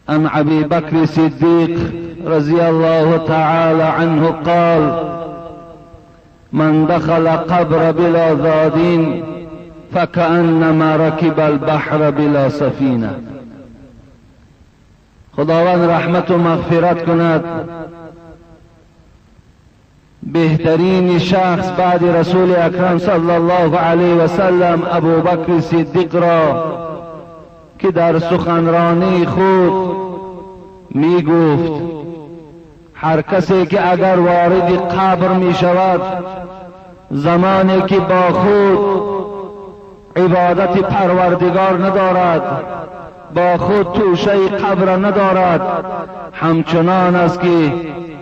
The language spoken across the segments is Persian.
عن ابي بكر الصديق رضي الله تعالى عنه قال: من دخل قبر بلا زاد فكأنما ركب البحر بلا سفینه. خداوند رحمت و مغفرت کند بهترین شخص بعد رسول اکرم صلی الله علیه و سلم ابوبکر صدیق را که در سخنرانی خود می گفت هر کسی که اگر وارد قبر می شود، زمانی که با خود عبادت پروردگار ندارد، با خود توشه قبر ندارد، همچنان است که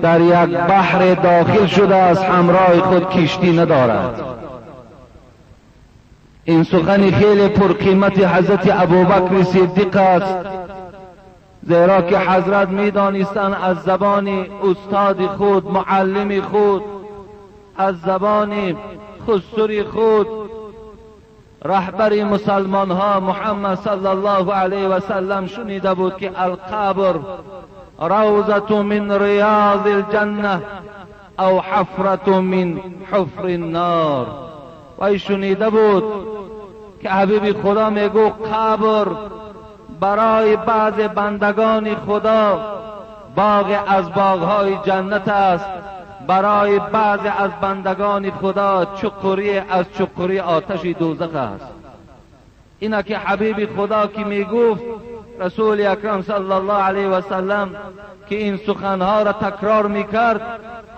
در یک بحر داخل شده از همراه خود کشتی ندارد. این سخن خیلی پرقیمت حضرت ابوبکر صدیق است، زیرا که حضرت می دانستند از زبان استاد خود، معلم خود، از زبان خسر خود، رهبر مسلمان ها محمد صلی الله علیه و سلم شنیده بود که القبر روضة من ریاض الجنه او حفرة من حفر النار. و شنیده بود که حبیب خدا میگو قبر برای بعض بندگان خدا باغ از باغهای جنت است، برای بعض از بندگان خدا چقری از چقری آتش دوزخ است. اینا که حبیب خدا که میگفت، رسول اکرم صلی الله علیه و سلم که این سخنها را تکرار میکرد،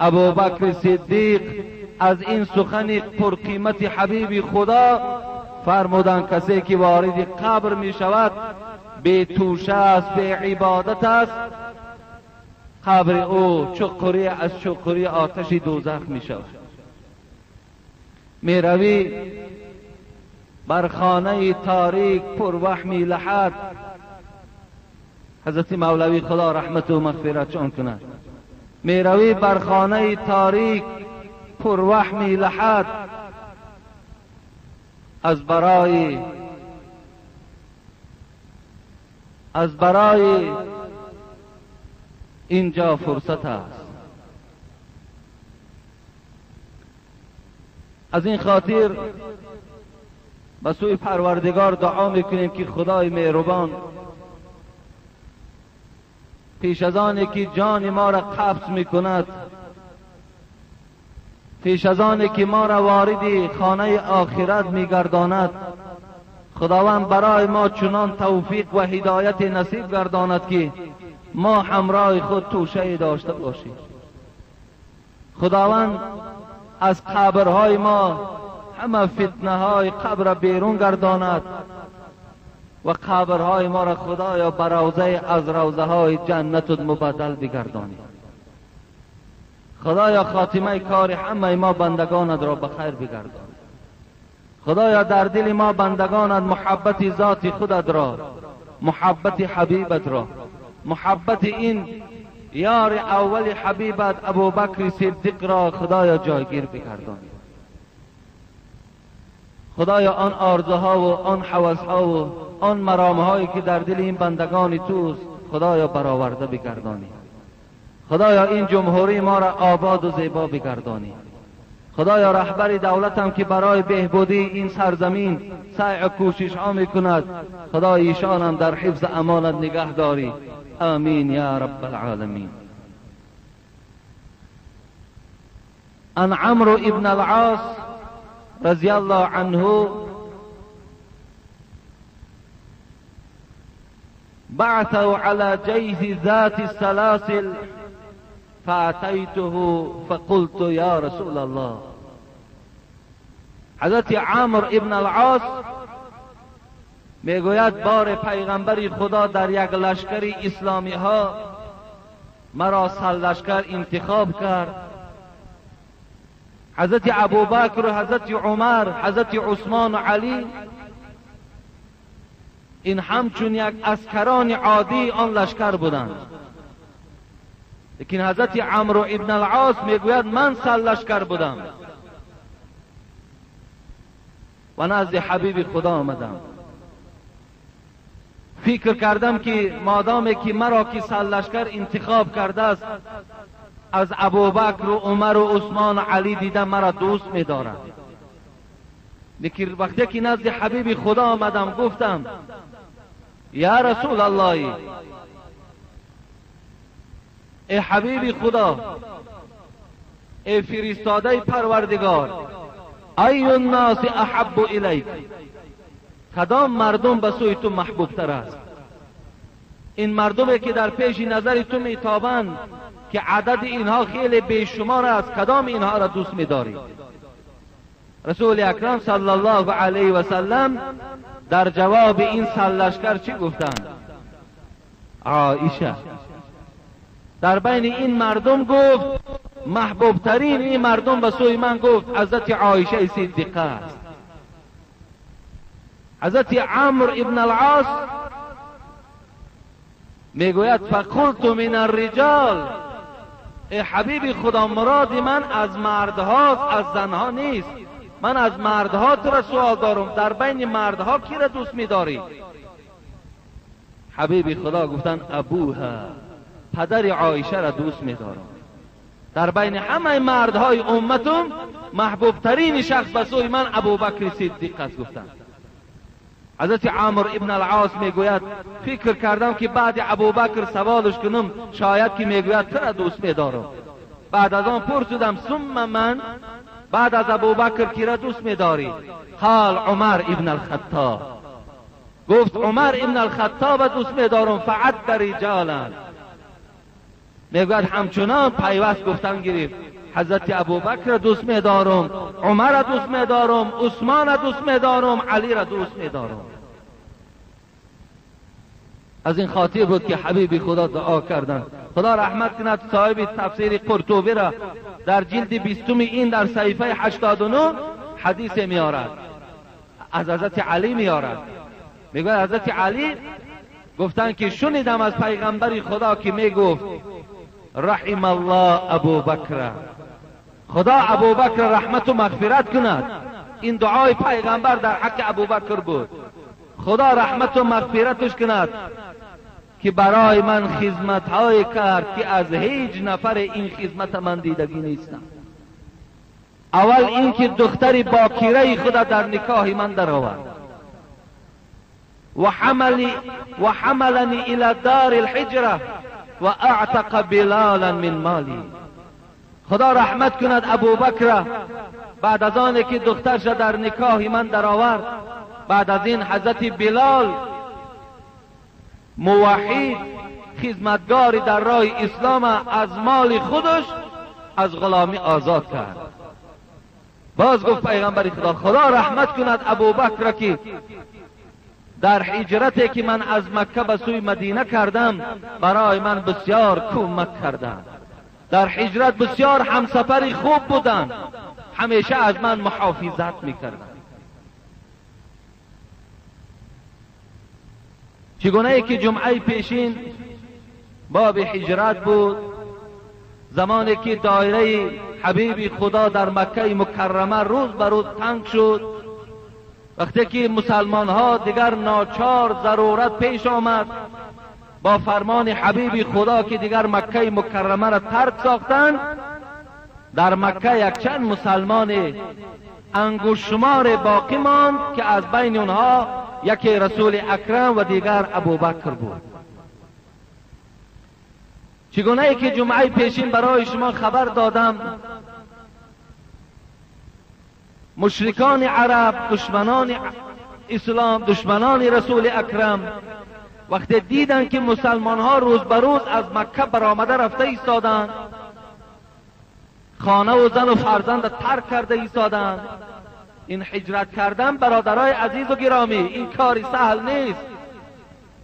ابوبکر صدیق از این سخن پرقیمت حبیب خدا فرمودند کسی که وارد قبر می شود به توشه است، به عبادت است، قبر او چقری از چقری آتش دوزخ می شود. می روی بر خانه تاریک پر وهمی لحد، حضرت مولوی خدا رحمت و مغفرتشان کند، می روی بر خانه تاریک پر وهمی لحد، از برای اینجا فرصت است. از این خاطر به سوی پروردگار دعا میکنیم که خدای مهربان پیش از آنی که جان ما را قبض میکند، پیش از آنی که ما را وارد خانه آخرت میگرداند، خداوند برای ما چنان توفیق و هدایت نصیب گرداند که ما همراه خود توشه داشته باشیم. خداوند از قبرهای ما همه فتنه های قبر بیرون گرداند و قبرهای ما را خدایا بر روضه از روضه های جنت مبدل بگردانی. خدایا خاتمه کار همه ما بندگانت را به خیر بگردان. خدایا در دل ما بندگانت محبت ذات خودت را، محبت حبیبت را، محبت این یار اول حبیبت ابوبکر صدیق را خدایا جایگیر بگردانی. خدایا آن آرزوها و آن هوسها و آن مرامهایی که در دل این بندگان توست خدایا برآورده بگردانی. خدایا این جمهوری ما را آباد و زیبا بگردانی. خدایا رهبر دولتم که برای بهبودی این سرزمین سعی و کوشش ها میکند، خدای ایشان هم در حفظ امانت نگه داری. آمین یا رب العالمین. ان عمرو ابن العاص رضی الله عنه بعثه على جيش ذات السلاسل فأتيته فقلت يا رسول الله. حضرت عمرو ابن العاص میگوید بار پیغمبر خدا در یک لشکر اسلامی ها مرا سرلشکر انتخاب کرد. حضرت ابوبکر و حضرت عمر، حضرت عثمان و علی این همچون یک عسکران عادی آن لشکر بودند، لیکن حضرت عمرو ابن العاص میگوید من سرلشکر بودم و نزد حبیب خدا آمدم. فکر کردم که مادامی که مرا که سرلشکر انتخاب کرده است از ابوبکر و عمر و عثمان و علی دیدم مرا دوست می‌دارد. لیکن وقتی که نزد حبیب خدا آمدم گفتم یا رسول الله، ای حبیب خدا، ای فرستاده پروردگار، ای الناس احب الیک، کدام مردم به سوی تو محبوب تر است؟ این مردمی که در پیش نظر تو میتابند که عدد اینها خیلی بیشمار است، کدام اینها را دوست می‌داری؟ رسول اکرم صلی الله علیه و سلم در جواب این سرلشکر چی گفتند؟ عایشه. در بین این مردم گفت محبوب ترین این مردم به سوی من گفت حضرت عایشه صدیقه است. حضرت عمرو ابن العاص میگوید فقلت من الرجال، ای حبیب خدا مراد من از مردها از زنها نیست، من از مردها تو را سوال دارم، در بین مردها کی را دوست می‌داری؟ حبیب خدا گفتن ابوها، پدر عایشه را دوست می‌دارم. در بین همه مردهای امتم محبوب ترین شخص به سوی من ابوبکر صدیق است گفتن. حضرت عمرو ابن العاص میگوید فکر کردم که بعد ابوبکر سوالش کنم، شاید که میگوید تو را دوست می‌دارم. بعد از آن پرسیدم ثم من، بعد از ابوبکر کی را دوست می‌داری؟ قال عمر ابن الخطاب، گفت عمر ابن الخطاب دوست می‌دارم. فعد رجالا، میگوید همچنان پیوست گفتن گرفت حضرت ابوبکر دوست می‌دارم، عمر دوست می‌دارم، عثمان دوست می‌دارم، علی را دوست می‌دارم. از این خاطر بود که حبیب خدا دعا کردند خدا رحمت کند صاحب تفسیر قرطبی را در جلد 20 این در صفحه 89 حدیث میارد، از حضرت علی میارد. میگوید حضرت علی گفتن که شنیدم از پیغمبر خدا که میگفت رحم الله ابوبکر، خدا ابوبکر رحمت و مغفرت کند. این دعای پیغمبر در حق ابوبکر بود، خدا رحمت و مغفرتش کند که برای من خدمت های کرد که از هیچ نفر این خدمت من دیدگی نیستم. اول اینکه دختری باکیره خدا در نکاح من در آورد و حملنی الى دار الحجره و اعتق بلالا من مالی. خدا رحمت کند ابوبکر بعد از آن که دخترش در نکاح من در آورد، بعد از این حضرت بلال موحد خدمتگاری در راه اسلام از مال خودش از غلامی آزاد کرد. باز گفت پیغمبر خدا خدا رحمت کند ابوبکر که در هجرتی که من از مکه به سوی مدینه کردم برای من بسیار کمک کردند، در هجرت بسیار همسفری خوب بودند، همیشه از من محافظت میکردند. چگونه ای که جمعه پیشین باب هجرت بود، زمانی که دایره حبیب خدا در مکه مکرمه روز به روز تنگ شد، وقتی که مسلمان ها دیگر ناچار ضرورت پیش آمد با فرمان حبیب خدا که دیگر مکه مکرمه را ترک ساختند، در مکه یک چند مسلمان انگشت شمار باقی ماند که از بین اونها یکی رسول اکرم و دیگر ابوبکر بود. چگونه ای که جمعه پیشین برای شما خبر دادم، مشرکان عرب، دشمنان اسلام، دشمنان رسول اکرم وقتی دیدن که مسلمان ها روز به روز از مکه برآمده رفته ایستادند، خانه و زن و فرزند ترک کرده ایستادند، این هجرت کردن برادرای عزیز و گرامی این کاری سهل نیست.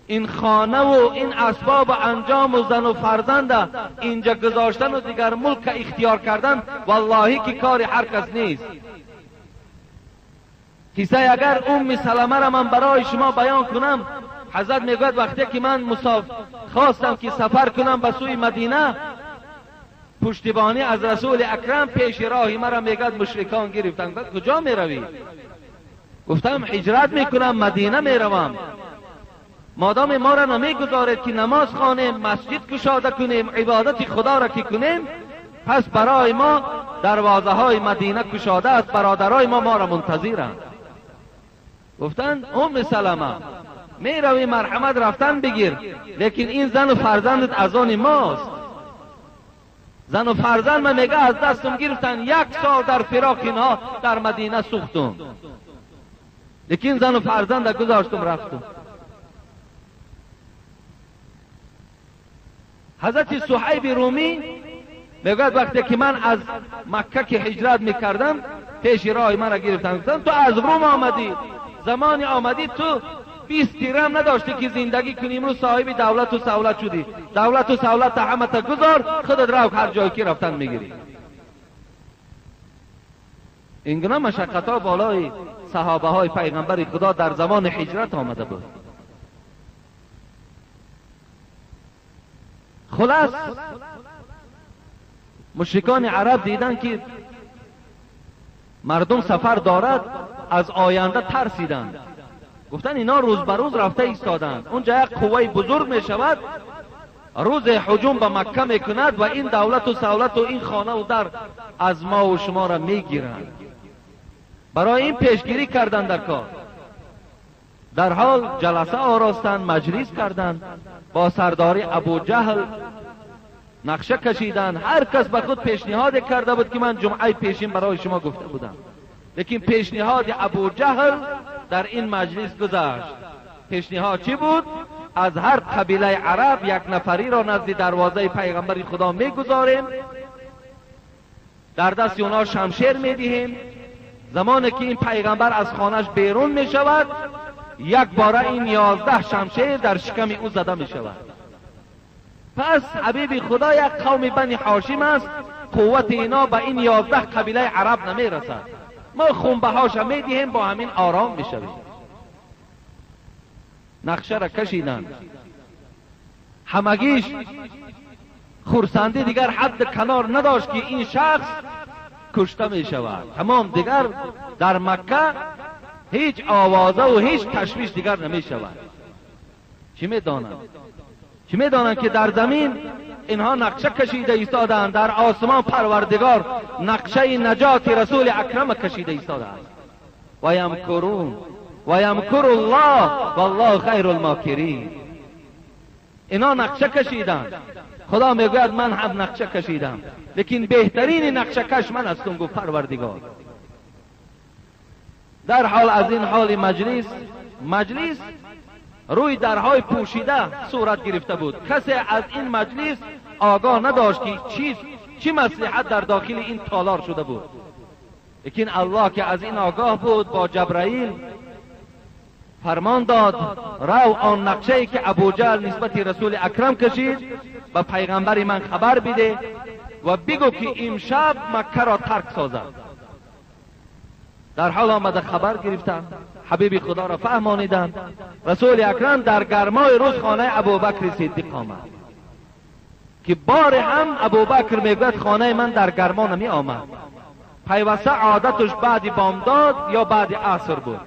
این خانه و این اسباب و انجام و زن و فرزند اینجا گذاشتن و دیگر ملک اختیار کردن والله که کاری هر کس نیست. قصه اگر ام سلمه را من برای شما بیان کنم، حضرت میگوید وقتی که من خواستم که سفر کنم به سوی مدینه، پشتیبانی از رسول اکرم پیش راهی مرا میگوید مشرکان گرفتن. کجا میروی؟ گفتم هجرت میکنم، مدینه میروم. مادام ما را نمیگذارید که نماز خوانیم، مسجد گشاده کنیم، عبادت خدا را که کنیم، پس برای ما دروازه های مدینه گشاده است، برادرای ما را منتظرند. گفتند ام سلمه می روی مرحمت رفتن بگیر، لیکن این زن و فرزندت از آن ماست. زن و فرزند من میگه از دستم گرفتن، 1 سال در فراق اینها در مدینه سوختم، لیکن زن و فرزند گذاشتم رفتم. حضرت صهیب رومی میگوید وقتی که من از مکه که هجرت میکردم، پیش راه من را گرفتن، گفتن تو از روم آمدی، زمانی آمدی تو 20 درهم نداشتی که زندگی کنی، امروز صاحب دولت و سهولت شدی، دولت و سهولت همه تا گذار، خودت رو هر جایی که رفتن میگیری. اینگونه مشقت ها بالای صحابه های پیغمبر خدا در زمان هجرت آمده بود. خلاص مشرکان عرب دیدن که مردم سفر دارد، از آینده ترسیدند. گفتن اینا روز به روز رفته ایستادند، اونجا یک قوه بزرگ می شود، روز هجوم به مکه می کند و این دولت و سهولت و این خانه و در از ما و شما را می گیرند. برای این پیشگیری کردند در کار. در حال جلسه آراستند، مجلس کردند، با سرداری ابو جهل نقشه کشیدند. هر کس به خود پیشنهاد کرده بود که من جمعه پیشین برای شما گفته بودم، لیکن پیشنهاد ابو جهل در این مجلس گذشت. پیشنهاد چی بود؟ از هر قبیله عرب 1 نفری را نزد دروازه پیغمبر خدا میگذاریم، در دست اونا شمشیر میدهیم، زمانی که این پیغمبر از خانهش بیرون میشود، 1 باره این 11 شمشیر در شکم او زده میشود. پس حبیب خدا یک قوم بنی هاشم است، قوت اینا به این 11 قبیله عرب نمیرسد، ما خونبه هاش میدهیم، با همین آرام میشویم. نقشه را کشیدند، همگیش خرسندی دیگر حد کنار نداشت که این شخص کشته می شود. تمام دیگر در مکه هیچ آوازه و هیچ تشویش دیگر نمی شود. چی می دانند که در زمین اینها نقشه کشیده ایستادند، در آسمان پروردگار نقشه نجات رسول اکرم کشیده ایستاده است. و یمکرون و یمکر الله والله خیر الماکرین. اینا نقشه کشیدند. خدا میگوید من هم نقشه کشیدم، لیکن بهترین نقشه کش من هستم، گفت پروردگار. در حال از این حال مجلس روی درهای پوشیده صورت گرفته بود. کسی از این مجلس آگاه نداشت که چی مصلحت در داخل این تالار شده بود، لیکن الله که از این آگاه بود با جبرائیل فرمان داد رو آن نقشه که ابو جهل نسبت رسول اکرم کشید به پیغمبر من خبر بده و بگو که امشب مکه را ترک سازد. در حال آمده خبر گرفتن، حبیب خدا را فهمانیدند. رسول اکرم در گرمای روز خانه ابوبکر صدیق آمد که بار هم ابوبکر میگوید خانه من در گرما نمی آمد، پیوسته عادتش بعد بامداد یا بعد عصر بود.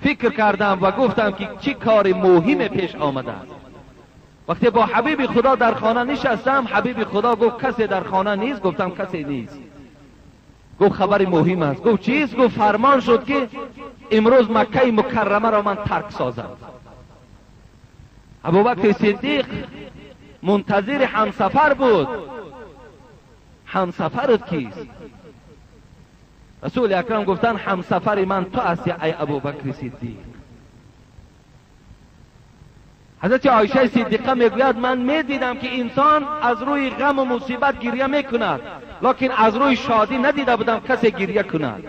فکر کردم و گفتم که چی کار مهمی پیش آمده است. وقتی با حبیب خدا در خانه نشستم، حبیب خدا گفت کسی در خانه نیست؟ گفتم کسی نیست. گفت خبر مهم است. گفت چیست؟ گفت فرمان شد که امروز مکه مکرمه را من ترک سازم. ابوبکر صدیق منتظر همسفر بود. همسفرت کیست؟ رسول اکرم گفتن همسفر من تو هستی ای ابوبکر صدیق. حضرت عایشه صدیقه میگوید من میدیدم که انسان از روی غم و مصیبت گریه میکند، لکن از روی شادی ندیده بودم کسی گریه کند.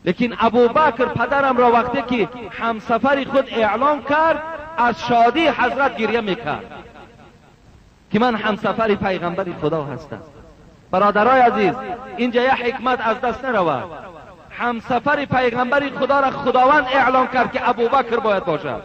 لیکن ابوبکر پدرم را وقتی که همسفر خود اعلام کرد، از شادی حضرت گریه میکرد که من همسفر پیغمبر خدا هستم. برادرای عزیز، اینجا یک حکمت از دست نرود. همسفر پیغمبر خدا را خداوند اعلام کرد که ابوبکر باید باشد.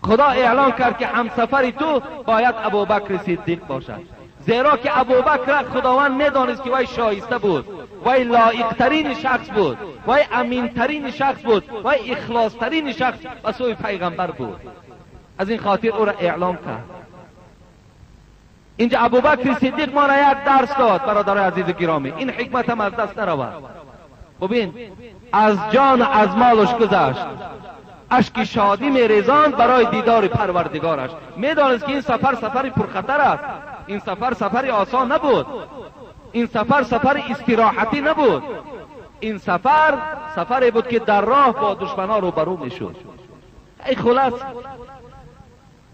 خدا اعلام کرد که همسفر تو باید ابوبکر صدیق باشد، زیرا که ابوبکر خداوند میدانست که وی شایسته بود، وی لایق ترین شخص بود وای امین ترین شخص بود، وای اخلاص ترین شخص به سوی پیغمبر بود. از این خاطر او را اعلام کرد. اینجا ابوبکر صدیق ما را یک درس داد. برادرای عزیز گرامی، این حکمت هم از دست نرود. ببین از جان و از مالش گذشت، اشک شادی میریزاند برای دیدار پروردگارش. میدانست که این سفر سفری پرخطر است، این سفر سفری آسان نبود، این سفر سفر استراحتی نبود، این سفر سفری بود که در راه با دشمنان روبرو میشد. ای خلاص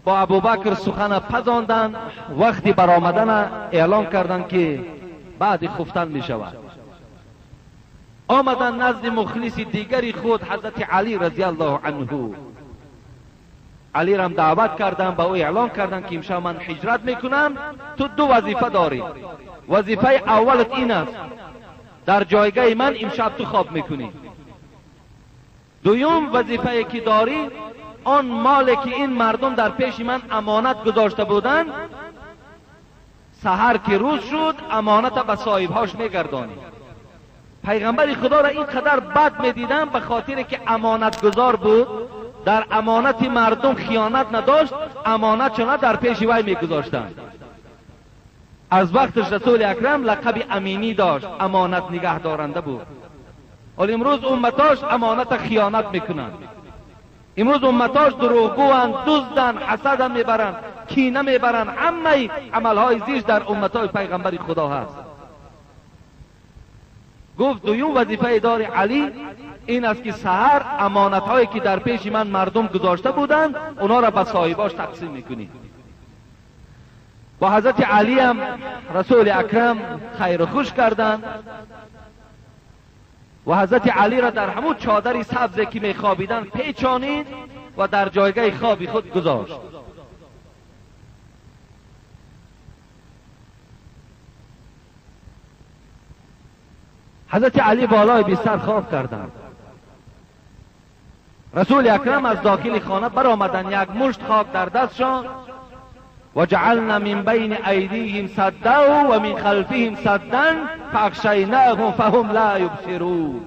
با ابوبکر سخن پزاندن، وقتی برآمدن اعلام کردند که بعد خفتن می شود. آمدن نزد مخلص دیگری خود حضرت علی رضی الله عنه. علی را دعوت کردن، با او اعلام کردن که امشب من هجرت میکنم، تو دو وظیفه داری. وظیفه اولت این است در جایگاه من امشب تو خواب میکنی. دوم وظیفه که داری آن مالی که این مردم در پیش من امانت گذاشته بودند، سحر که روز شد امانت به صاحبهاش میگردانی. پیغمبر خدا را اینقدر بد میدیدن به خاطر که امانت گذار بود، در امانت مردم خیانت نداشت، امانت چنان در پیش وی میگذاشتند. از وقتش رسول اکرم لقب امینی داشت، امانت نگه دارنده بود. ولی امروز امتاش امانت خیانت میکنند. امروز امتاش دروغگوان، دزدن، حسد میبرند، کینه میبرند. همه عملهای زیش در امتای پیغمبر خدا هست. گفت دویم وظیفه دار علی این است که سحر امانت هایی که در پیش من مردم گذاشته بودند اونا را به صاحباش تقسیم میکنی. با حضرت علی هم رسول اکرم خیر و خوش کردند و حضرت علی را در همون چادری سبزی که میخوابیدن پیچانید و در جایگاه خوابی خود گذاشت. حضرت علی بالای بستر خواب کردند. رسول اکرم از داخل خانه برآمدند، یک مشت خاک در دستشان و جعلنا من بین ایدیهم سدا و من خلفهم سدا فاغشیناهم فهم لا یبصرون.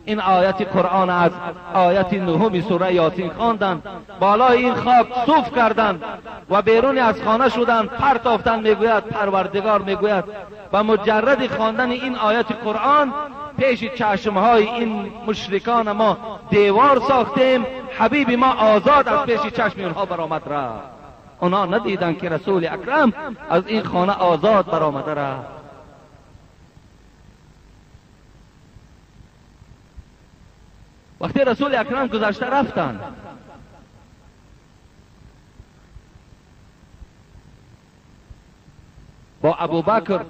این آیت قرآن از آیت 9 سوره یاسین خواندند. بالای این خاک صوف کردند و بیرون از خانه شدند، پر تافتند. میگوید پروردگار میگوید و مجرد خواندن این آیت قرآن پیش چشمهای این مشرکان ما دیوار ساختیم، حبیب ما آزاد از پیش چشم اونها برآمد رفت. اونا ندیدن که رسول اکرم از این خانه آزاد برآمده رفت. وقتی رسول اکرم گذشته رفتن، با ابوبکر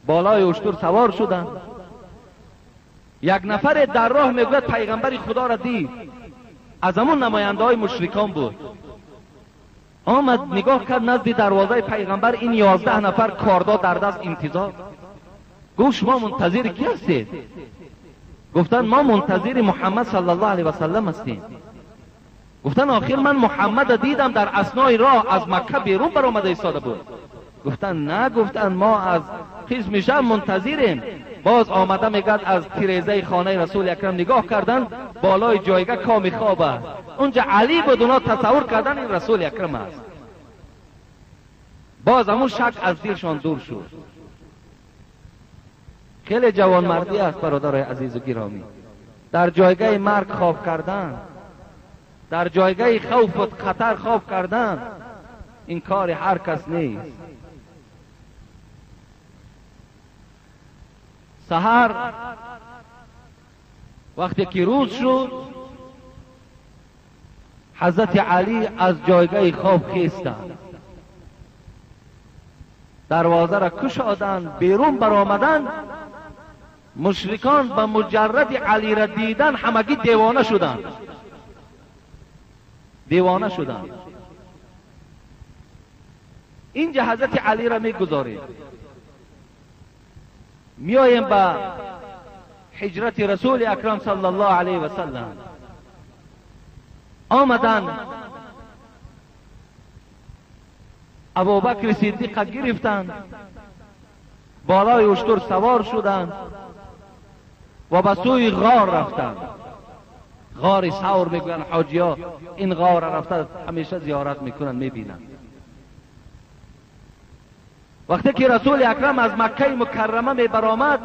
بالای اشتر سوار شدن. یک نفر در راه میگوید پیغمبر خدا را دید، از همون نماینده های مشرکان بود. آمد نگاه کرد نزد دروازه پیغمبر، این 11 نفر کاردا در دست انتظار. گفت شما منتظر کی هستید؟ گفتن ما منتظر محمد صلی الله علیه و سلم هستیم. گفتن آخر من محمد دیدم در اثنای راه از مکه بیرون برآمده ایستاده بود. گفتن نه. گفتن ما از قسم شب منتظریم. باز آمده میگد از تیریزه خانه رسول اکرم نگاه کردن، بالای جایگاه کام خوابه. اونجا علی بود، اونا تصور کردن این رسول اکرم است. باز همون شک از دلشان دور شد. خیلی جوان مردی است برادرای عزیز و گرامی. در جایگاه مرگ خواب کردن، در جایگاه خوف و خطر خواب کردن، این کار هر کس نیست. سحر وقتی که روز شد، حضرت علی از جایگاه خواب خیستند، دروازه را کشادند، بیرون برآمدند. مشرکان به مجرد علی را دیدن همگی دیوانه شدند. دیوانه شدند. اینجا حضرت علی را میگذاریم، میایم به هجرت رسول اکرم صلی الله علیه و سلم. آمدن ابوبکر صدیق گرفتند، بالای اشتر سوار شدند و به سوی غار رفتند. غار ثور میگویند حاجی ها، این غار رفته همیشه زیارت میکنن میبینن. وقتی که رسول اکرم از مکه مکرمه می برآمد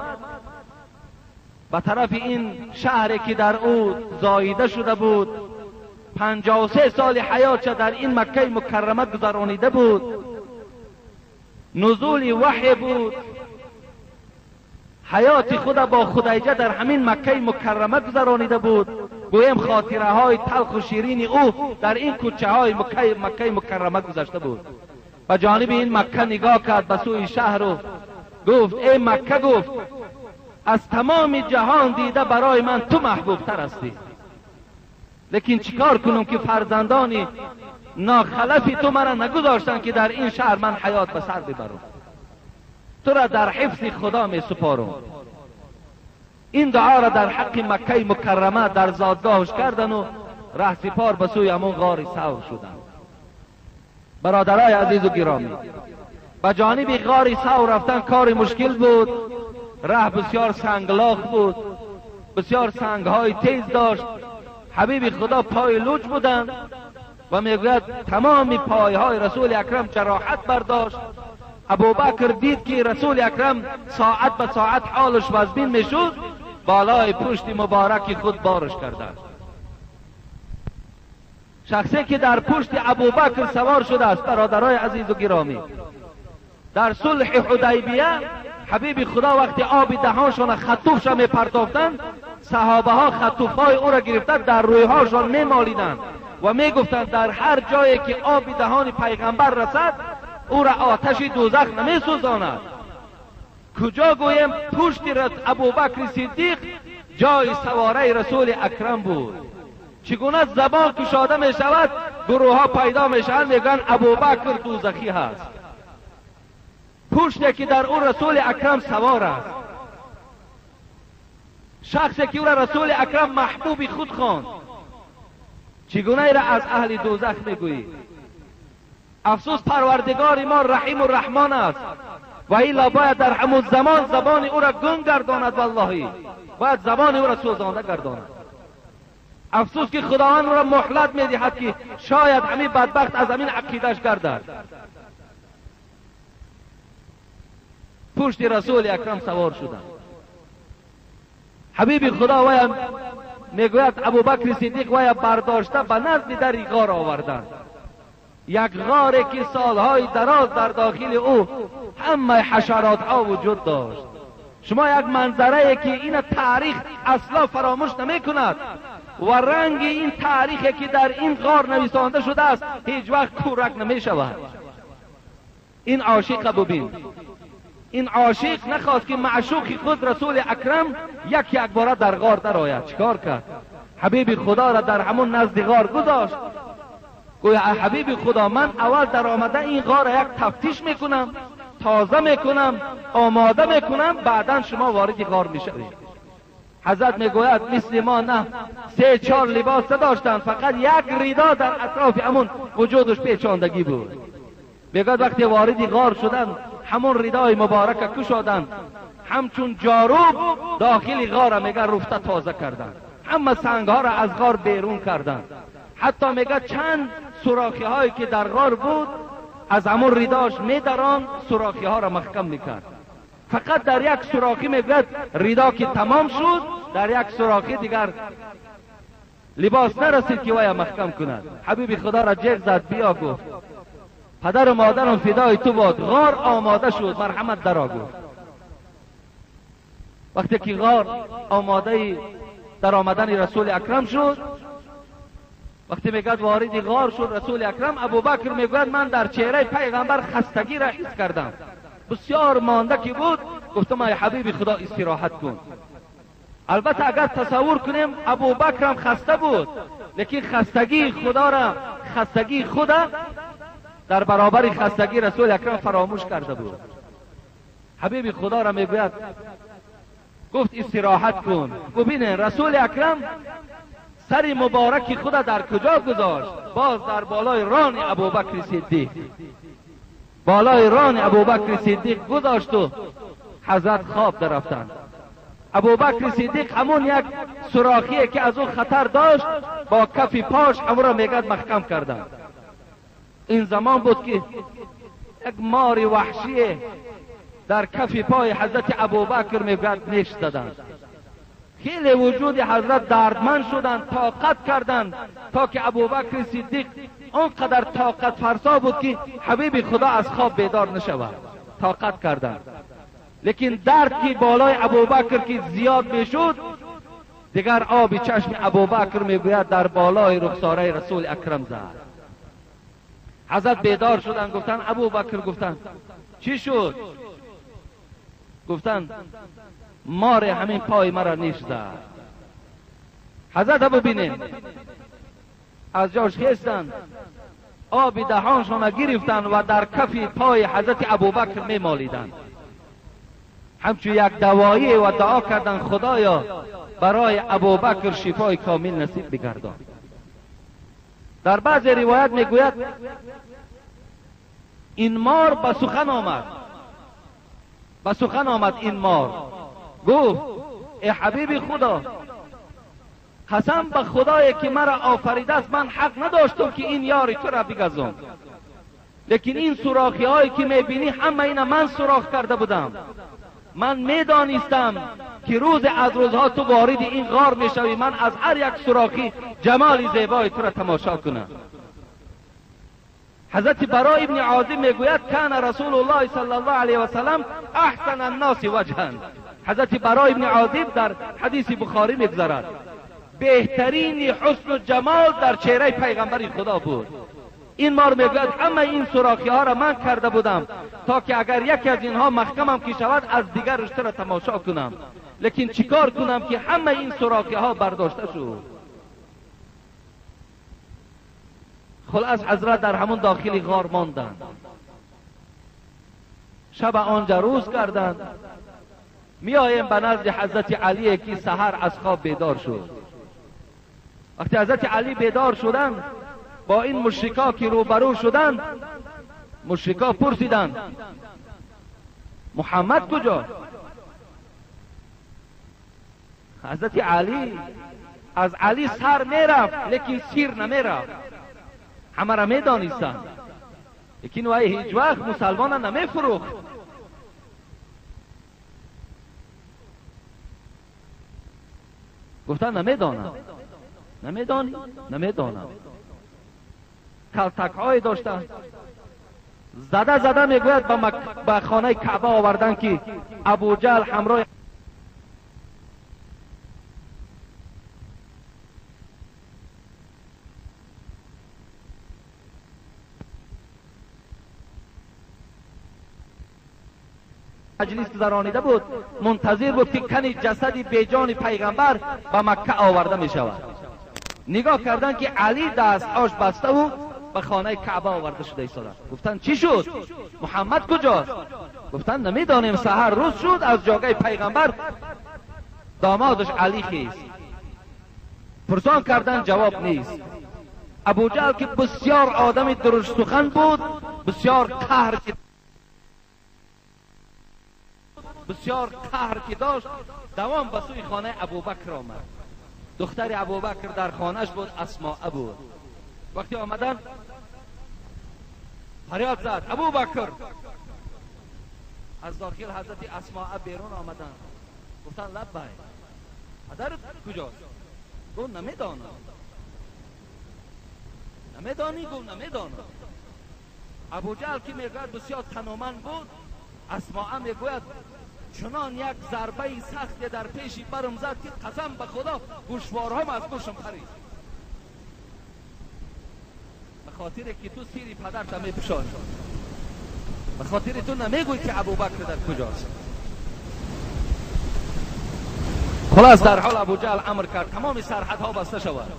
به طرف این شهری که در او زاییده شده بود، 53 سال حیاتش در این مکه مکرمه گذرانیده بود، نزول وحی بود، حیات خود با خدیجه در همین مکه مکرمه گذرانیده بود. گویم خاطره های تلخ و شیرین او در این کوچه های مکه مکرمه گذشته بود. به جانب این مکه نگاه کرد، به سوی شهر رو گفت ای مکه، گفت از تمام جهان دیده برای من تو محبوب تر هستی، لیکن چیکار کنم که فرزندانی ناخلفی تو مرا نگذاشتن که در این شهر من حیات به سر ببرم. تو را در حفظ خدا می سپارم. این دعا را در حق مکه مکرمه در زادگاهش کردن و ره سپار به سوی همون غار ثور شدند. برادرای عزیز و گرامی، به جانب غار ثور رفتن کار مشکل بود. راه بسیار سنگلاخ بود، بسیار سنگهای تیز داشت. حبیب خدا پای لوچ بودند و میگوید تمام پایهای رسول اکرم جراحت برداشت. ابوبکر دید که رسول اکرم ساعت به ساعت حالش وزبین میشد، بالای پشت مبارک خود بارش کردند. شخصی که در پشت ابوبکر سوار شده است، برادرای عزیز و گرامی، در صلح حدیبیه حبیب خدا وقتی آب دهانشان خطوفش می پرتافتند، صحابه ها خطوفهای او را گرفته در رویهاشان می مالیدند و می گفتند در هر جایی که آب دهان پیغمبر رسد او را آتش دوزخ نمی سوزاند. کجا گویم پشت ابوبکر صدیق جای سواره رسول اکرم بود. چگونه زبان کشاده می شود، گروه ها پیدا می شوند میگن ابوبکر دوزخی هست. پشتی که در او رسول اکرم سوار است، شخصی که او را رسول اکرم محبوب خود خواند، چگونه ای را از اهل دوزخ میگویی؟ افسوس پروردگار ما رحیم و رحمان است و الا باید در همون زمان زبان او را گم گرداند. والله باید زبان او را سوزانده گرداند. افسوس که خداوند او را مهلت میدهد که شاید همین بدبخت از همین عقیدش گردد. پشت رسول اکرم سوار شدند. حبیب خدا وی میگوید ابوبکر صدیق وی برداشته به نزد در غار آوردند. یک غاری که سالهای دراز در داخل او همه حشرات ها وجود داشت. شما یک منظره که این تاریخ اصلا فراموش نمی کند و رنگ این تاریخی که در این غار نویسانده شده است هیچ وقت کورک نمی شود. این عاشق ببین، این عاشق نخواست که معشوق خود رسول اکرم یک باره در غار درآید. چیکار کرد؟ حبیب خدا را در همون نزد غار گذاشت. گویا حبیب خدا من اول در آمده این غار یک تفتیش میکنم، تازه میکنم، آماده میکنم، بعدا شما وارد غار میشوید. حضرت میگوید مثل ما نه، 3-4 لباس داشتند، فقط یک ریدا در اطراف همون وجودش پیچاندگی بود. میگوید وقتی وارد غار شدند همون ریدای مبارک کشادند، همچون جاروب داخل غار میگه رفته تازه کردند، همه سنگ ها را از غار بیرون کردند. حتی میگه چند سوراخی هایی که در غار بود از همون ریداش میدران، سوراخی ها را محکم میکرد. فقط در یک سوراخی میگه ریدا که تمام شد، در یک سوراخی دیگر لباس نرسید که وی محکم کند. حبیب خدا را جیغ زد، بیا گفت پدر و مادرم فدای تو باد، غار آماده شد، مرحمت درآ گفت. وقتی که غار آماده در آمدن رسول اکرم شد، وقتی میگد وارد غار شد رسول اکرم، ابوبکر میگوید من در چهره پیغمبر خستگی را حس کردم، بسیار مانده که بود. گفتم ای حبیب خدا استراحت کن. البته اگر تصور کنیم ابوبکر خسته بود، لیکن خستگی خدا را، خستگی خدا در برابر خستگی رسول اکرم فراموش کرده بود. حبیب خدا را میگوید گفت استراحت کن. ببینید رسول اکرم سر مبارک خدا در کجا گذاشت؟ باز در بالای ران ابوبکر صدیق. بالای ران ابوبکر صدیق گذاشت و حضرت خواب در رفتند. ابوبکر صدیق همون یک سوراخی که از او خطر داشت با کف پاش همون را میگد محکم کردند. این زمان بود که یک مار وحشی در کف پای حضرت ابوبکر میگد نیش زدند. خیلی وجود حضرت دردمند شدند، طاقت کردند تا که ابوبکر صدیق اونقدر طاقت فرسا بود که حبیب خدا از خواب بیدار نشود. طاقت کردند، لیکن درد که بالای ابوبکر که زیاد میشد، دیگر آب چشم ابوبکر میگوید در بالای رخساره رسول اکرم زد. حضرت بیدار شدند، گفتند ابوبکر، گفتند چی شد؟ گفتند مار همین پای مرا نیش زد. حضرت ببینید از جاش خیستند، آب دهانشان گرفتند و در کف پای حضرت ابوبکر میمالیدند. همچون یک دوایی و دعا کردند خدایا برای ابوبکر شفای کامل نصیب بگردان. در بعض روایت میگوید این مار به سخن آمد، به سخن آمد این مار، گفت ای حبیب خدا، قسم به خدایی که مرا آفریده است، من حق نداشتم که این یار تو را بگزم، لیکن این سوراخی هایی که میبینی همه اینا من سوراخ کرده بودم. من میدانستم که روز از روزها تو وارد این غار میشوی، من از هر یک سوراخی جمال زیبای تو را تماشا کنم. حضرت برای ابن عازب میگوید کان رسول الله صلی الله علیه و سلم احسن الناس وجها. حضرت برای ابن عازب در حدیث بخاری میگذارد بهترین حسن و جمال در چهره پیغمبر خدا بود. این مار میگوید همه این سوراخی ها را من کرده بودم تا که اگر یکی از اینها محکمم که شود از دیگر رشته را تماشا کنم، لیکن چیکار کنم که همه این سوراخی ها برداشته شد. خلاص حضرت در همون داخل غار ماندند. شب آنجا روز کردند. میایم به نزد حضرت علی که سحر از خواب بیدار شد. وقتی حضرت علی بیدار شدند با این مشرکا که روبرو شدند، مشرکا پرسیدند محمد کجا؟ حضرت علی از علی سر میرفت لیکن سیر نمیرفت. همه را میدانستند، لیکن وای هیچ وقت مسلمان نمیفروخت. گفتن نمیدانم. نمیدانی؟ نمیدانم. کلتک های داشتن، زده میگوید به خانه کعبه آوردن که ابو جهل همراه مجلس گذرانیده بود، منتظر بود که کنی جسد بیجان پیغمبر به مکه آورده می شود. نگاه کردن که علی دستهاش بسته و به خانه کعبه آورده شده ایستاده. گفتن چی شد؟ محمد کجاست؟ گفتن نمیدانیم. سحر روز شد از جاگه پیغمبر دامادش علی خیست. پرسان کردن جواب نیست. ابو جهل که بسیار آدم درشت سخن بود، بسیار قهر که داشت، دوام به سوی خانه ابوبکر آمد. دختر ابوبکر در خانهش بود، اسماء بود. وقتی آمدن فریاد زد ابوبکر. از داخل حضرت اسماء بیرون آمدن، گفتن لبیک. پدرت کجاست؟ گفت نمیدانم. نمیدانی؟ گفت نمیدانم. ابو جهل که میگوید بسیار تنومند بود، اسماء میگوید چنان یک ضربه سخت در پیشی برم زد که قسم به خدا گوشوارهام از گوشم پرید. به خاطر که تو سیری پدرت میپوشانی، به خاطر تو نمیگوی که ابوبکر در کجاست. خلاص در حال ابو جهل امر کرد تمام سرحدها بسته شود.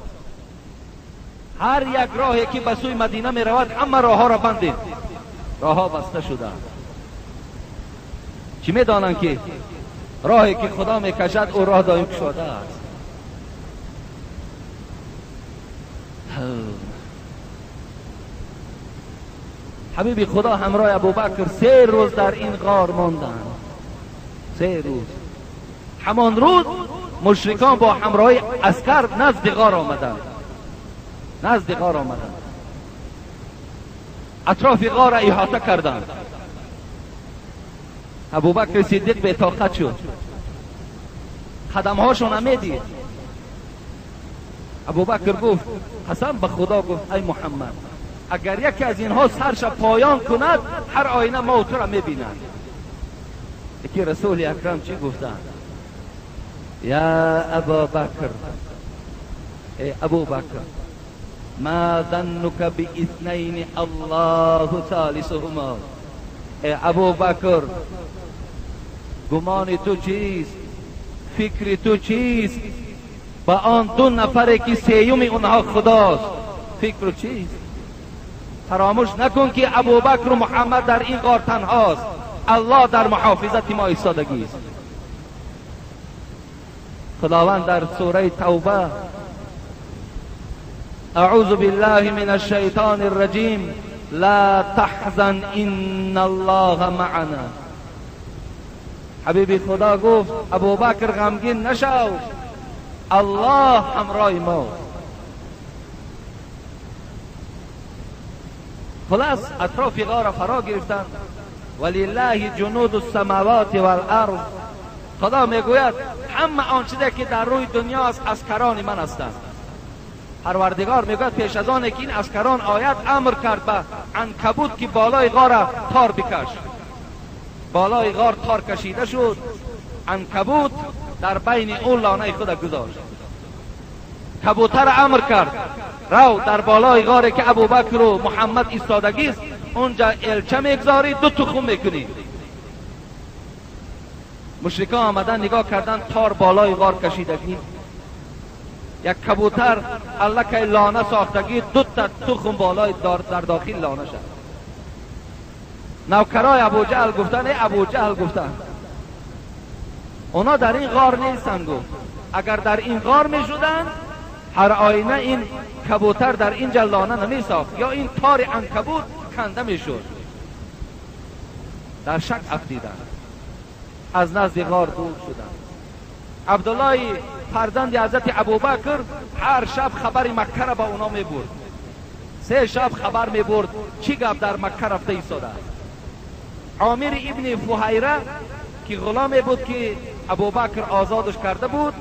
هر یک راهی که به سوی مدینه می رود همه راه ها را بندید. راه ها بسته شده. چی می دانند که راهی که خدا می کشد او راه دائم گشاده است. حبیب خدا همراه ابوبکر 3 روز در این غار ماندند. 3 روز. همان روز مشرکان با همراهی عسکر نزد غار آمدند. اطراف غار را احاطه کردند. ابوبکر صدیق به طاقت شد. خدمهاشون نمیدید. ابوبکر گفت، قسم به خدا، گفت ای محمد، اگر یکی از اینها سرش پایان کند هر آینه ما تو را میبینند. یکی رسول اکرم چی گفتند؟ یا ابوبکر، ای ابوبکر، ما ظنک باثنین الله ثالثهما. ای ابوبکر، گمان تو چیست؟ فکر تو چیست با آن 2 نفره که سیوم اونها خداست؟ فکر چیست؟ فراموش نکن که ابوبکر و محمد در این غار تنهاست. الله در محافظت ما ایستادگی است. خداوند در سوره توبه، اعوذ بالله من الشیطان الرجیم، لا تحزن ان الله معنا. حبیب خدا گفت ابوبکر غمگین نشو، الله همراه ما. خلاص اطراف غار فرا گرفتند. ولله جنود السماوات والارض. خدا میگوید همه آنچه که در روی دنیا است عسکران من هستند. پروردگار میگوید پیش از آن که این عسکران آید امر کرد به عنکبوت که بالای غار تار بکش. بالای غار تار کشیده شد. عنکبوت در بین اون لانه خود گذاشت. کبوتر امر کرد رو در بالای غاری که ابوبکر و محمد ایستادگی است اونجا الچه میگذاری، 2 تخم میکنی. مشرکان آمدن نگاه کردن، تار بالای غار کشیدگی. یک کبوتر الکه لانه ساختگی، 2 تا تخم بالای در داخل لانه شد. نوکرای ابو جهل گفتن، ای ابو جهل گفتن اونا در این غار نیستن. گفت اگر در این غار می شدن هر آینه این کبوتر در این لانه نمی ساخت یا این تار عنکبوت کنده می شد. در شک افتیدن، از نزد غار دور شدن. عبدالله فرزند حضرت ابوبکر هر شب خبر مکه را با اونا می برد. 3 شب خبر می برد چی گپ در مکه رفته ایستاده. عامر ابن فهیره که غلامی بود که ابوبکر آزادش کرده بود،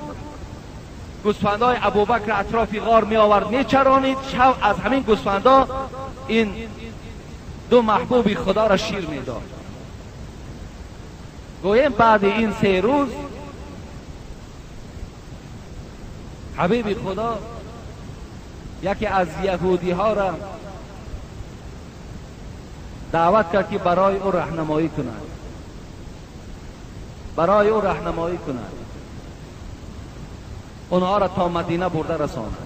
گوسفندای ابوبکر اطراف غار می آورد می چرانید. شب از همین گوسفندا این 2 محبوب خدا را شیر می داد. گویم بعد این 3 روز حبیب خدا یکی از یهودی ها را دعوت کرد که برای او راهنمایی کند. اونها را تا مدینه برده رساند.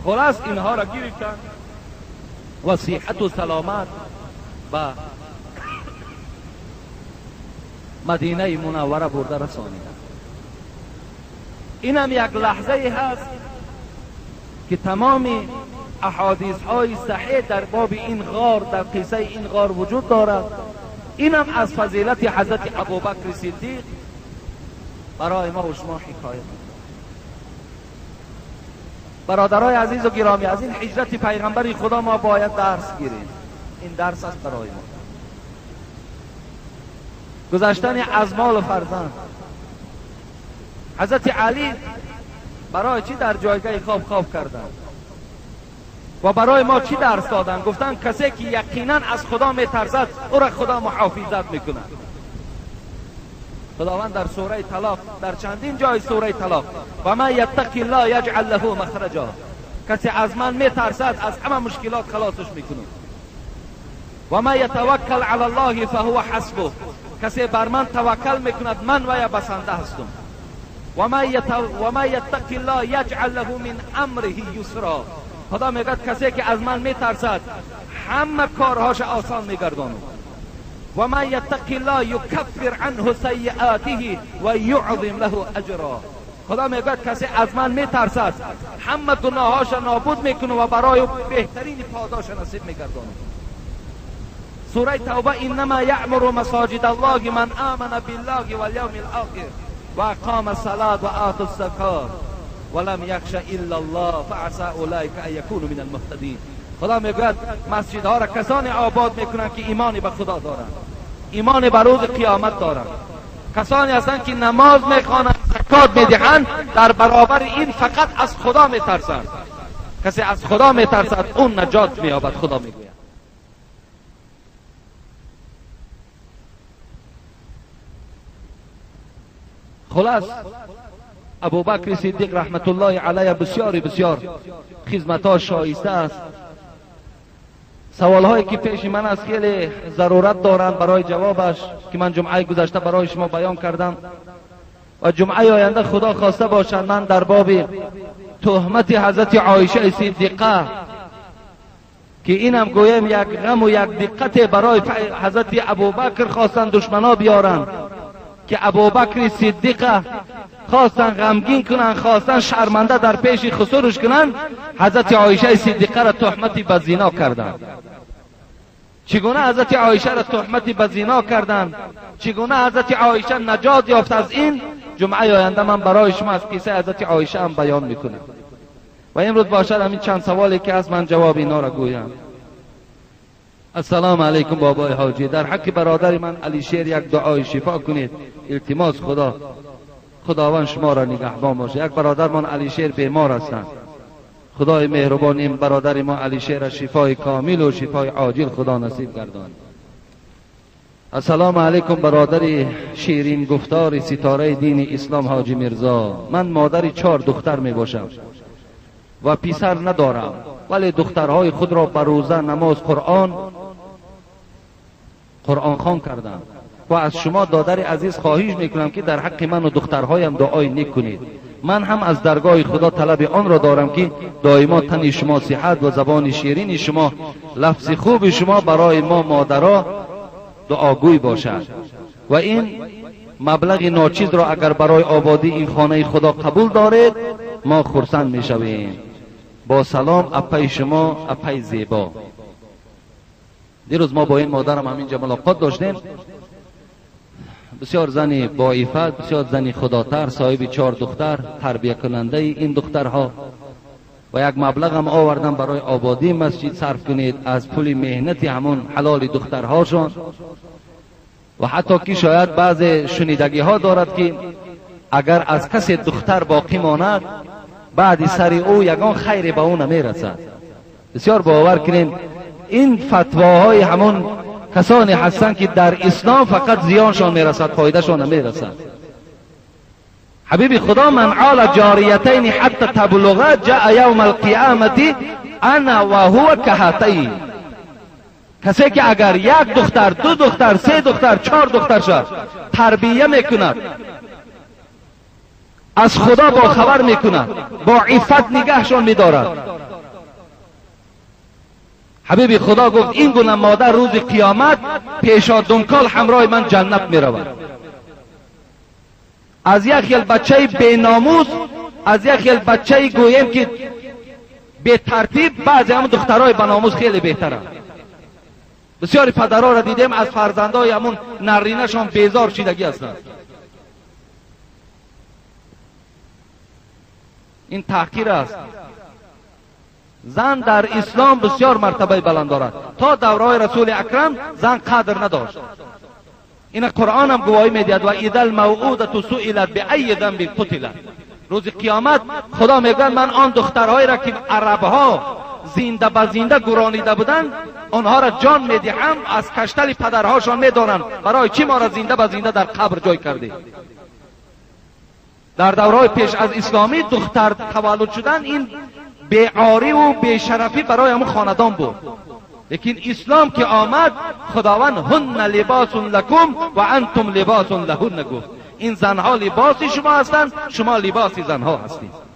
خلاص اینها را گرفتند و صحت و سلامت به مدینه منوره برده رسانیدند. این هم یک لحظه هست که تمام احادیث های صحیح در باب این غار، در قصه این غار وجود دارد. این هم از فضیلت حضرت ابوبکر صدیق برای ما و شما حکایت. برادرای عزیز و گرامی، از این هجرت پیغمبر خدا ما باید درس گیریم. این درس است برای ما. گذشتن از مال و فرزند. حضرت علی برای چی در جایگاه خواب کردند و برای ما چی درس دادن؟ گفتن کسی که یقینا از خدا میترسد او را خدا محافظت میکند. خداوند در سوره طلاق، در چندین جای سوره طلاق، و من یتق الله یجعل له مخرجا، کسی از من میترسد از همه مشکلات خلاصش میکنم. و من یتوکل علی الله فهو حسبه، کسی بر من توکل میکند من وی بسنده هستم. و من یتق الله یجعل له من امره یسرا، خدا میگه کسی که از من میترسد همه کارهاش آسان میگردانم. و من یتق الله یکفر عنه سیئاته و یعظم له اجرا، خدا میگه کسی از من میترسد همه گناهاش نابود میکنه و برای بهترین پاداش نصیب میگردانم. سوره توبه انما یعمر مساجد الله من آمن بالله والیوم الاخر و اقام الصلاة و آتى الزکات ولم یخش الا الله فعسى اولئک ان یکونوا من المهتدین. خدا میگوید مسجدها را کسانی آباد میکنند که ایمانی به خدا دارند، ایمان به روز قیامت دارند، کسانی هستند که نماز میخوانند، زکات میدهند، در برابر این فقط از خدا میترسند. کسی از خدا میترسد اون نجات مییابد. خدا میگوید خلاص ابوبکر صدیق رحمت الله علیه بسیار خدمت‌ها شایسته است. سوال‌هایی که پیش من است خیلی ضرورت دارند برای جوابش که من جمعه گذشته برای شما بیان کردم و جمعه آینده خدا خواسته باشد من در باب تهمت حضرت عایشه صدیقه که اینم گویم یک غم و یک دقت برای حضرت ابوبکر خواستن دشمنا بیارن که ابوبکر صدیقه خواستن غمگین کنن، خواستن شرمنده در پیش خسورش کنن. حضرت عایشه صدیقه را تهمت به زنا کردند. چگونه حضرت عایشه را تهمت به زنا کردند، چگونه حضرت عایشه نجات یافت از این، جمعه آینده من برای شما از قصه حضرت عایشه هم بیان میکنم و امروز باشد همین چند سوالی که از من جواب اینا را گویم. السلام علیکم بابای حاجی، در حق برادر من علی شیر یک دعای شفا کنید. التماس خداوند شما را نگهبان باشه. یک برادر من علی شیر بیمار هستند، خدای مهربان این برادر ما علی شیر شفای کامل و شفای عاجل خدا نصیب گردان. السلام علیکم برادر شیرین گفتار ستاره دین اسلام حاجی مرزا. من مادر 4 دختر می باشم و پسر ندارم، ولی دخترهای خود را بر روزه نماز قرآن خوان کردم و از شما دادر عزیز خواهش میکنم که در حق من و دخترهایم دعای نیک کنید. من هم از درگاه خدا طلب آن را دارم که دائما تن شما صحت و زبان شیرین شما، لفظ خوب شما برای ما مادرها دعاگوی باشد و این مبلغ ناچیز را اگر برای آبادی این خانه خدا قبول دارید ما خرسند میشویم. با سلام اپای شما، اپای زیبا. دیروز ما با این مادرم همینجا ملاقات داشتیم. بسیار زنی با عفت، بسیار زنی خداتر، صاحب 4 دختر، تربیه کننده این دخترها و یک مبلغ هم آوردن برای آبادی مسجد صرف کنید از پول مهنت همون حلال دخترهاشون. و حتی که شاید بعض شنیدگی ها دارد که اگر از کسی دختر باقی ماند بعد سر او یگان خیر به او نمیرسد. بسیار باور کنید این فتواهای همون کسانی هستند که در اسلام فقط زیانشان میرسد، فایدهشان نمیرسد. حبیب خدا من عال جاریتین حتی تبلغا جاء یوم القیامت انا و هو کهاتین. کسی که اگر 1 دختر، 2 دختر، 3 دختر، 4 دختر شد تربیه میکند، از خدا با خبر میکند، با عفت نگهشان میدارد، حبیب خدا گفت این گونه مادر روز قیامت پیشا دنکال همراه من جنت میرود. از یک خیل بچه بی ناموس، از یک خیل بچه گویم که بی ترتیب، بعضی هم دخترای با ناموس خیلی بهتره. بسیاری پدرها را دیدیم از فرزندای همون نرینه شان بیزار شیدگی هستند. این تحقیر است. زن در اسلام بسیار مرتبه بلند دارد. تا دوره رسول اکرم زن قدر نداشت. این قرآن هم گواهی میدهد و اذا الموعودة سئلت بأی ذنب قتلت. روز قیامت خدا میگه من آن دخترهایی را که عربها زنده به زنده گرانیده بودند آنها را جان میدهم، از کشتل پدرهاشان میدانند برای چی ما را زنده به زنده در قبر جای کردی. در دورهای پیش از اسلامی دختر تولد شدن این بیعاری و بیشرفی برای همون خاندان بود، لیکن اسلام که آمد خداوند هن لباس لکم و انتم لباس لهن گفت. این زنها لباسی شما هستند، شما لباسی زنها هستید.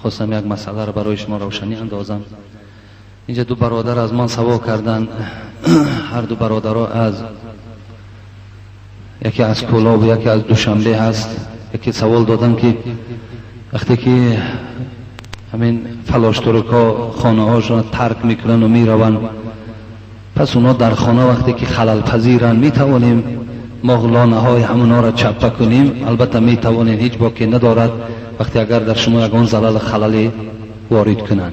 خواستم یک مسئله را برای شما روشنی اندازم. اینجا 2 برادر از من سوال کردن. هر 2 برادرها از یکی از کلاب و یکی از دوشنبه هست. یکی سوال دادن که وقتی که همین فلاشترکا خانه هاشون ترک میکنن و میرون، پس اونا در خانه وقتی که خلل پذیرن میتوانیم مغلانه های همونا را چپه کنیم؟ البته میتوانیم، هیچ باکی ندارد وقتی اگر در شما یگان زلال خللی وارد کنن.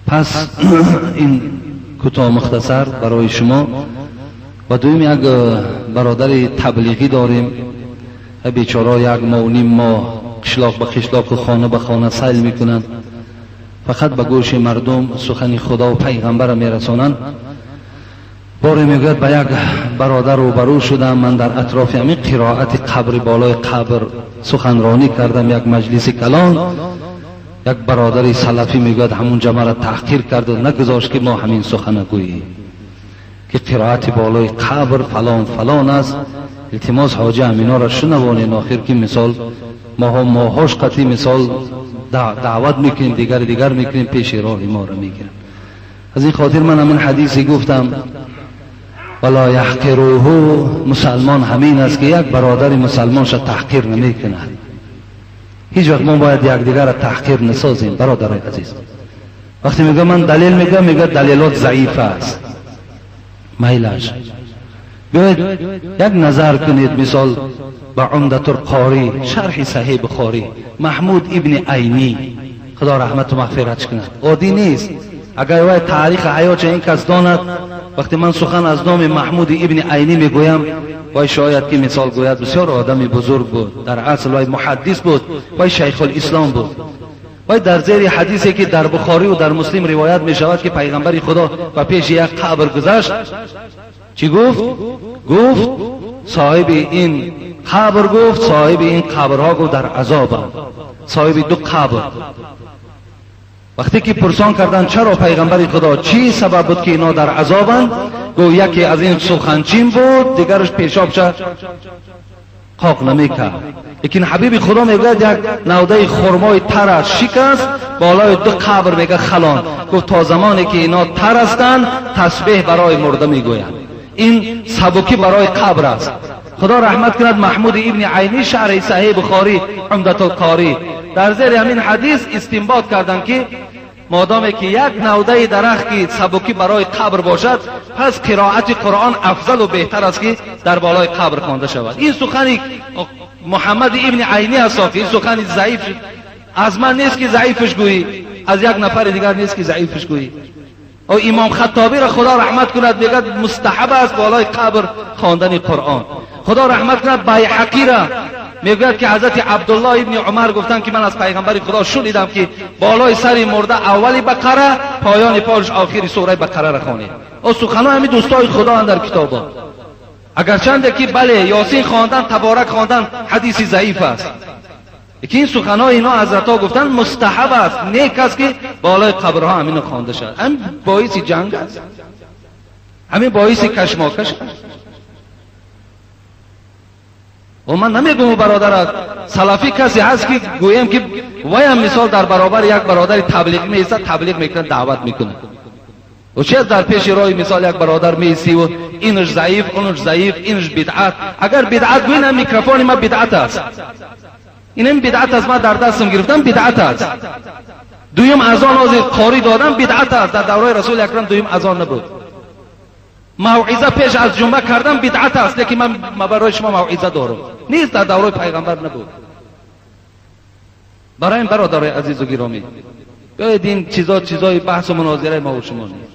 پس این کوتاه مختصر برای شما. و دویم یک برادر تبلیغی داریم، بیچاره یک ماه و نیم ماه قشلاق به قشلاق و خانه به خانه سیل میکنن، فقط به گوش مردم سخن خدا و پیغمبر میرسانند. باری میگوید به یک برادر روبرو شدم، من در اطراف همین قرائت قبر بالای قبر سخنرانی کردم، یک مجلس کلان. یک برادر سلفی میگوید همونجا مرا تحقیر کرد و نگذاشت که ما همین سخن گوییم که قرائت بالای قبر فلان فلان است. التماس حاجی امینا را شنوانین. آخر که مثال ماهاش قطعی مثال دعوت میکنیم، دیگر میکنیم، پیش راه ما را میگیرن. از این خاطر من همین حدیثی گفتم ولا یحقروه، مسلمان همین است که یک برادر مسلمانش تحقیر نمیکند. هیچ وقت ما باید یکدیگر را تحقیر نسازیم. برادرای عزیز، وقتی میگه من دلیل میگه دلیلات ضعیف است، میلش بیاید یک نظر کنید. مثال با عمدة القاری شرح صحیح بخاری محمود ابن عینی، خدا رحمت و مغفرتش کند، عادی نیست. اگر وای تاریخ حیات این کس داند، وقتی من سخن از نام محمود ابن عینی میگویم، وای شاید که مثال گوید بسیار آدمی بزرگ بود، در اصل وای محدث بود، وای شیخ الاسلام بود. وای در زیر حدیثی که در بخاری و در مسلم روایت می شود که پیغمبر خدا و پیش یک قبر گذشت، چی گفت؟ گفت صاحب این قبر، گفت صاحب این قبرها گفت در عذابند، صاحب دو قبر. وقتی که پرسان کردن چرا پیغمبر خدا، چی سبب بود که اینا در عذابند؟ گفت یکی از این سخنچین بود، دیگرش پیشابش قاق نمیکرد. لیکن حبیب خدا میگه یک نوده خرمای تر شکست بالای دو قبر، میگه خلان. گفت تا زمانی که اینا تر هستند تسبیح برای مرده میگویند. این سبکی برای قبر است. خدا رحمت کند محمود ابن عینی شرح صحیح بخاری عمدة القاری در زیر همین حدیث استنباط کردند که مادامی که یک نوده درخت که سبکی برای قبر باشد، پس قرائت قرآن افضل و بهتر است که در بالای قبر خوانده شود. این سخنی محمد ابن عینی است، این سخنی ضعیف از من نیست که ضعیفش گویی، از یک نفر دیگر نیست که ضعیفش گویی. او امام خطابی را خدا رحمت کند میگه مستحب است بالای قبر خواندن قرآن. خدا رحمت کند بیهقی را میگوید که حضرت عبدالله ابن عمر گفتن که من از پیغمبر خدا شنیدم که بالای سر مرده اولی بقره، پایان پارش آخری سوره بقره را خوانید. او سخنان همین دوستای خدا در کتابا، اگرچند که بله یاسین خواندن، تبارک خواندن حدیثی ضعیف است، لیکن این سخنان اینا حضرت ها گفتن مستحب است، نیک است که بالای قبرها همین خوانده شد. همین باعث جنگ است، همین باعث کشماکش است. و من نمیگم برادر سلفی کسی هست که گویم که ویم مثال در برابر یک برادر تبلیغ میایستد، تبلیغ میکنه، دعوت میکنه، و چه در پیش راه مثال یک برادر میایستی و اینش ضعیف، اونش ضعیف، اینش بدعت. اگر بدعت گوینم میکروفون ما بدعت است، اینم بدعت است، ما در دستم گرفتم بدعت است. دویم اذان از قاری دادم بدعت است، در دوره رسول اکرم دویم اذان نبود. موعظه پیش از جمعه کردم بدعت است، لیکن من برای شما موعظه دارم، نیست در دوره پیغمبر نبود. برای این برادرای عزیز و گرامی بیایید این چیزای بحث و مناظره ما و شما نیست.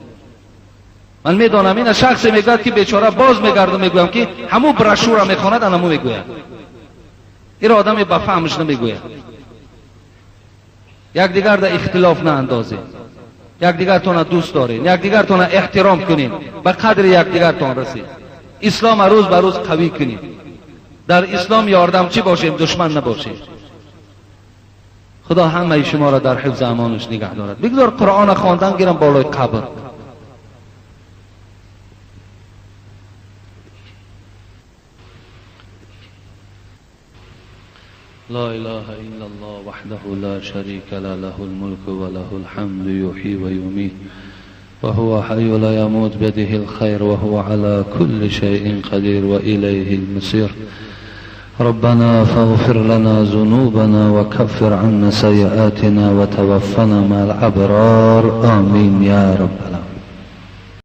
من میدانم این شخصی میگوید که بیچاره باز میگردم میگویم که همون برشور میخواند، همون میگوید. این آدم به فهمش نمیگوید. یک دیگر در اختلاف نه اندازه، یک دیگر تون دوست دارین، یک دیگر تون احترام کنین، به قدر یک دیگر تون رسید. اسلام روز به روز قوی کنین. در اسلام یاردمچی باشیم، دشمن نباشیم. خدا همه شما را در حفظ امانش نگه دارد. بگذار قرآن خواندن گیرم بالای قبر. لا اله الا الله وحده لا شريك له، له الملك وله الحمد يحيي ويميت وهو حي لا يموت بيده الخير وهو على كل شيء قدير وإليه المصير. ربنا فاغفر لنا ذنوبنا وكفر عنا سيئاتنا وتوفنا مع الأبرار آمين يا رب العالمين.